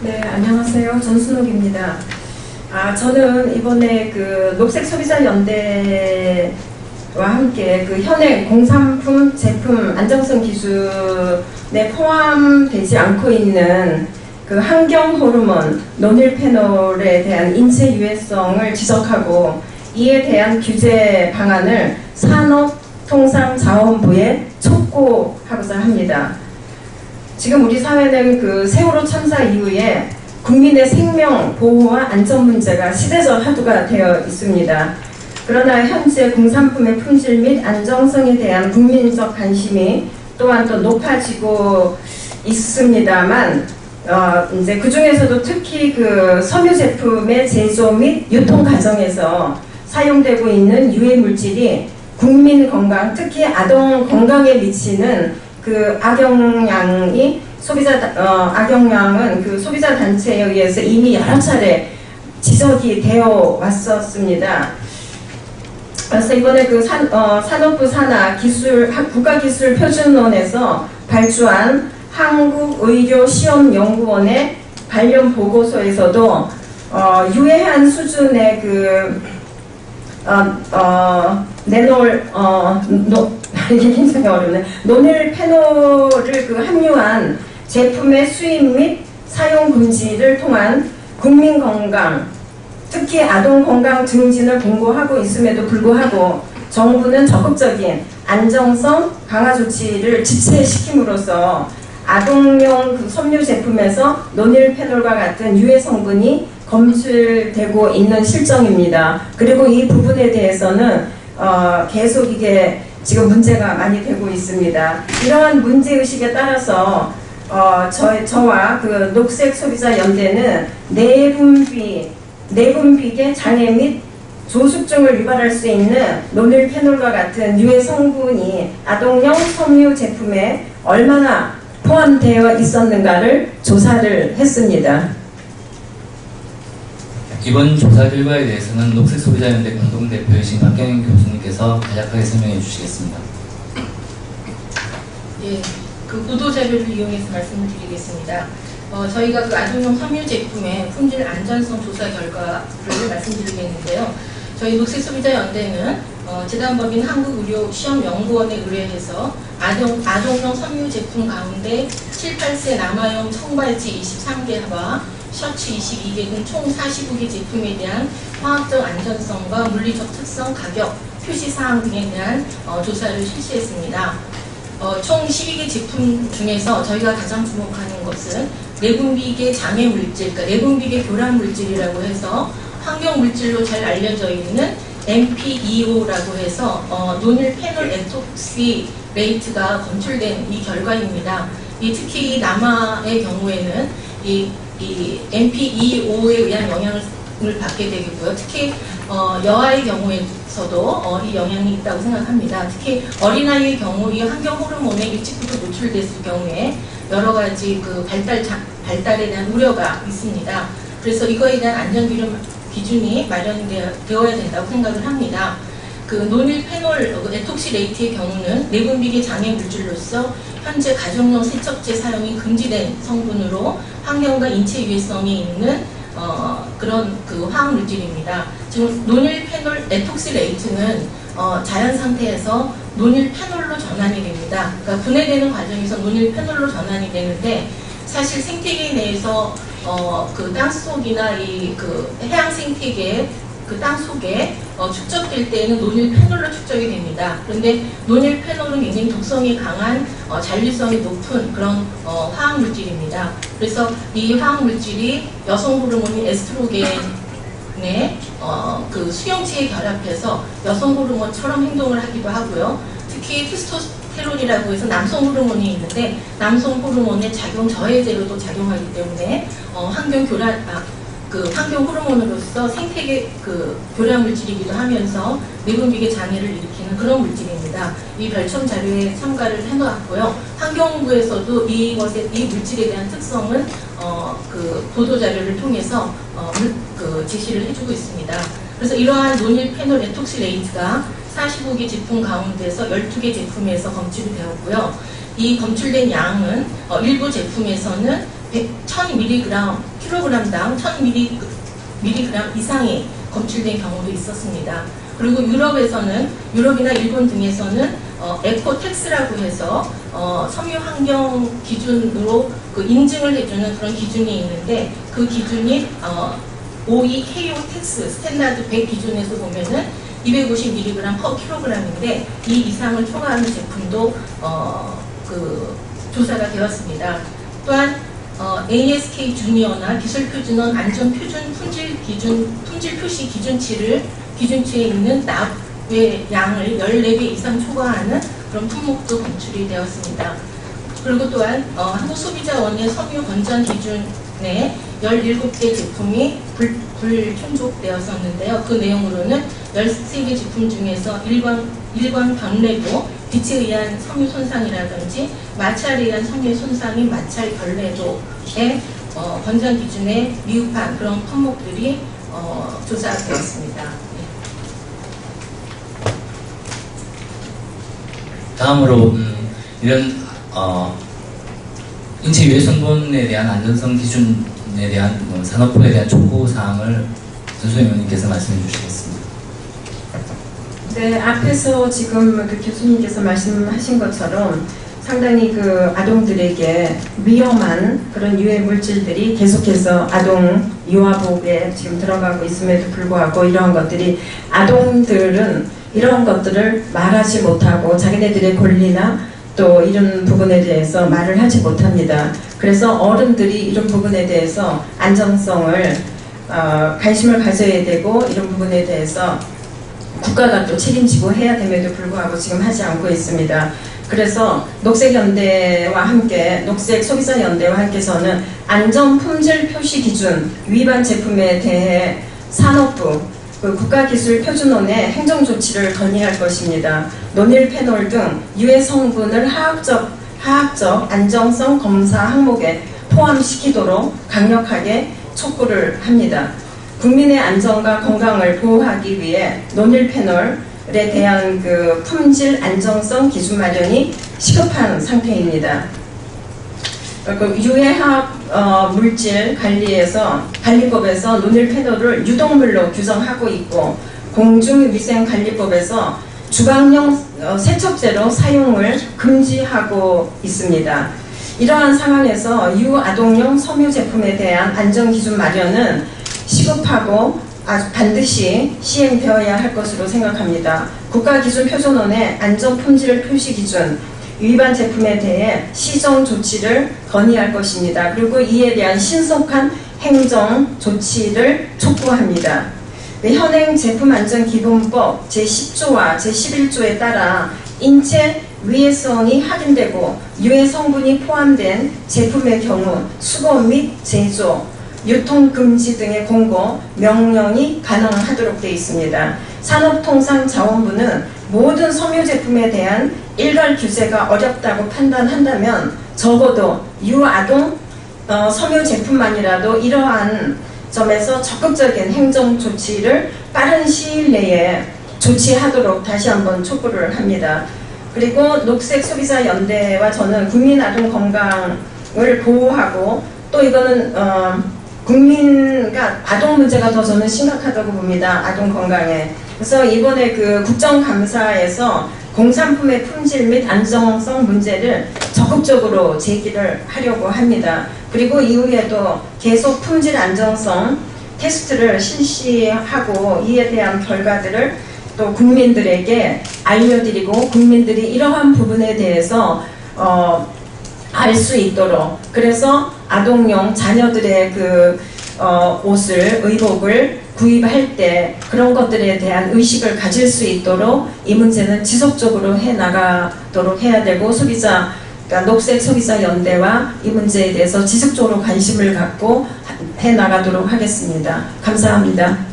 네, 안녕하세요. 전순옥입니다. 저는 이번에 그 녹색 소비자 연대와 함께 그 현행 공산품 제품 안정성 기준에 포함되지 않고 있는 그 환경 호르몬 노닐페놀에 대한 인체 유해성을 지적하고 이에 대한 규제 방안을 산업통상자원부에 촉구하고자 합니다. 지금 우리 사회는 그 세월호 참사 이후에 국민의 생명 보호와 안전 문제가 시대적 화두가 되어 있습니다. 그러나 현재 공산품의 품질 및 안정성에 대한 국민적 관심이 또한 더 높아지고 있습니다만, 이제 그 중에서도 특히 그 섬유 제품의 제조 및 유통 과정에서 사용되고 있는 유해 물질이 국민 건강, 특히 아동 건강에 미치는 그 악영향은 그 소비자 단체에 의해서 이미 여러 차례 지적이 되어 왔었습니다. 그래서 이번에 그 산업부 산하 국가기술표준론에서 발주한 한국의료시험연구원의 관련 보고서에서도 유해한 수준의 그 이게 굉장히 어렵네. 노닐페놀을 그 함유한 제품의 수입 및 사용 금지를 통한 국민 건강, 특히 아동 건강 증진을 공고하고 있음에도 불구하고 정부는 적극적인 안정성 강화 조치를 지체시킴으로써 아동용 그 섬유 제품에서 노닐페놀과 같은 유해 성분이 검출되고 있는 실정입니다. 그리고 이 부분에 대해서는 계속 이게 지금 문제가 많이 되고 있습니다. 이러한 문제의식에 따라서 저와 그 녹색 소비자 연대는 내분비계 장애 및 조숙증을 유발할 수 있는 노닐페놀과 같은 유해 성분이 아동용 섬유 제품에 얼마나 포함되어 있었는가를 조사를 했습니다. 이번 조사 결과에 대해서는 녹색 소비자연대 공동대표이신 박경인 교수님께서 간략하게 설명해 주시겠습니다. 예, 그 보도 자료를 이용해서 말씀을 드리겠습니다. 저희가 그 아동용 섬유 제품의 품질 안전성 조사 결과를 말씀드리겠는데요. 저희 녹색 소비자 연대는 재단법인 한국의료시험연구원에 의뢰해서 아동용 섬유 제품 가운데 7, 8세 남아용 청바지 23개와 셔츠 22개 등 총 49개 제품에 대한 화학적 안전성과 물리적 특성, 가격, 표시사항 등에 대한 조사를 실시했습니다. 총 12개 제품 중에서 저희가 가장 주목하는 것은 내분비계 장애 물질, 그러니까 내분비계 교란 물질이라고 해서 환경 물질로 잘 알려져 있는 MPEO라고 해서 노닐페놀 에톡시레이트가 검출된 이 결과입니다. 특히 남아의 경우에는 이 MPEO에 의한 영향을 받게 되겠고요. 특히 여아의 경우에서도 이 영향이 있다고 생각합니다. 특히 어린아이의 경우 이 환경 호르몬에 일찍부터 노출됐을 경우에 여러 가지 그 발달에 대한 우려가 있습니다. 그래서 이거에 대한 안전 기준이 마련되어야 된다고 생각을 합니다. 그 노닐페놀 에톡시레이트의 경우는 내분비계 장애 물질로서 현재 가정용 세척제 사용이 금지된 성분으로 환경과 인체 유해성이 있는 그런 그 화학 물질입니다. 지금 노닐페놀 에톡시레이트는 자연 상태에서 노닐페놀로 전환이 됩니다. 그러니까 분해되는 과정에서 노닐페놀로 전환이 되는데 사실 생태계 내에서 그 땅속이나 이 그 해양 생태계 그 땅 속에 축적될 때에는 노닐페놀로 축적이 됩니다. 그런데 노닐페놀은 굉장히 독성이 강한 잔류성이 높은 그런 화학 물질입니다. 그래서 이 화학 물질이 여성 호르몬인 에스트로겐의 그 수용체에 결합해서 여성 호르몬처럼 행동을 하기도 하고요. 특히 테스토스테론이라고 해서 남성 호르몬이 있는데 남성 호르몬의 작용 저해제로도 작용하기 때문에 환경 호르몬으로서 생태계 그 교란 물질이기도 하면서 내분비계 장애를 일으키는 그런 물질입니다. 이 별첨 자료에 첨가를 해놓았고요. 환경부에서도 이 물질에 대한 특성은 그 보도 자료를 통해서 그 제시를 해주고 있습니다. 그래서 이러한 노닐페놀 에톡시레이트가 45개 제품 가운데서 12개 제품에서 검출이 되었고요. 이 검출된 양은 일부 제품에서는 1000mg, 킬로그램당 1000mg 이상이 검출된 경우도 있었습니다. 그리고 유럽이나 일본 등에서는 에코텍스라고 해서 섬유 환경 기준으로 그 인증을 해주는 그런 기준이 있는데, 그 기준이 OEKO 텍스 스탠다드 100 기준에서 보면은 250mg per 킬로그램인데, 이 이상을 초과하는 제품도 그 조사가 되었습니다. 또한 ASK 주니어나 기술 표준원 안전 표준 품질 표시 기준치에 있는 납의 양을 14배 이상 초과하는 그런 품목도 검출이 되었습니다. 그리고 또한 한국소비자원의 섬유 건전 기준에 17개 제품이 불충족되었었는데요. 그 내용으로는 13개 제품 중에서 일광 변래도, 빛에 의한 섬유 손상이라든지 마찰에 의한 섬유 손상인 마찰 변래도의 건전 기준에 미흡한 그런 품목들이 조사되었습니다. 다음으로 이런 인체 유해 성분에 대한 안전성 기준에 대한 산업부에 대한 촉구 사항을 전수영 의원님께서 말씀해 주시겠습니다. 네, 앞에서 지금 그 교수님께서 말씀하신 것처럼 상당히 그 아동들에게 위험한 그런 유해 물질들이 계속해서 아동 유아복에 지금 들어가고 있음에도 불구하고, 이러한 것들이 아동들은 이런 것들을 말하지 못하고 자기네들의 권리나 또 이런 부분에 대해서 말을 하지 못합니다. 그래서 어른들이 이런 부분에 대해서 안정성을 관심을 가져야 되고, 이런 부분에 대해서 국가가 또 책임지고 해야 됨에도 불구하고 지금 하지 않고 있습니다. 그래서 녹색연대와 함께, 녹색소비자연대와 함께서는 안전품질 표시 기준 위반 제품에 대해 산업부, 국가기술표준원에 행정조치를 건의할 것입니다. 노닐페놀 등 유해 성분을 화학적 안정성 검사 항목에 포함시키도록 강력하게 촉구를 합니다. 국민의 안전과 건강을 보호하기 위해 노닐페놀에 대한 그 품질 안정성 기준 마련이 시급한 상태입니다. 그 유해화학 물질 관리법에서 노닐페놀을 유독물로 규정하고 있고, 공중위생관리법에서 주방용 세척제로 사용을 금지하고 있습니다. 이러한 상황에서 유아동용 섬유 제품에 대한 안전기준 마련은 시급하고 반드시 시행되어야 할 것으로 생각합니다. 국가기준표준원의 안전품질 표시기준 위반 제품에 대해 시정 조치를 건의할 것입니다. 그리고 이에 대한 신속한 행정 조치를 촉구합니다. 현행 제품안전기본법 제10조와 제11조에 따라 인체 위해성이 확인되고 유해 성분이 포함된 제품의 경우 수거 및 제조, 유통금지 등의 공고, 명령이 가능하도록 되어 있습니다. 산업통상자원부는 모든 섬유 제품에 대한 일괄 규제가 어렵다고 판단한다면 적어도 유아동 섬유 제품만이라도 이러한 점에서 적극적인 행정 조치를 빠른 시일 내에 조치하도록 다시 한번 촉구를 합니다. 그리고 녹색소비자연대와 저는 국민 아동 건강을 보호하고, 또 이거는 국민과 아동 문제가 더 저는 심각하다고 봅니다. 아동 건강에. 그래서 이번에 그 국정감사에서 공산품의 품질 및 안정성 문제를 적극적으로 제기를 하려고 합니다. 그리고 이후에도 계속 품질 안정성 테스트를 실시하고 이에 대한 결과들을 또 국민들에게 알려드리고, 국민들이 이러한 부분에 대해서 알 수 있도록, 그래서 아동용 자녀들의 그 옷을, 의복을 구입할 때 그런 것들에 대한 의식을 가질 수 있도록 이 문제는 지속적으로 해나가도록 해야 되고, 그러니까 녹색 소비자 연대와 이 문제에 대해서 지속적으로 관심을 갖고 해나가도록 하겠습니다. 감사합니다.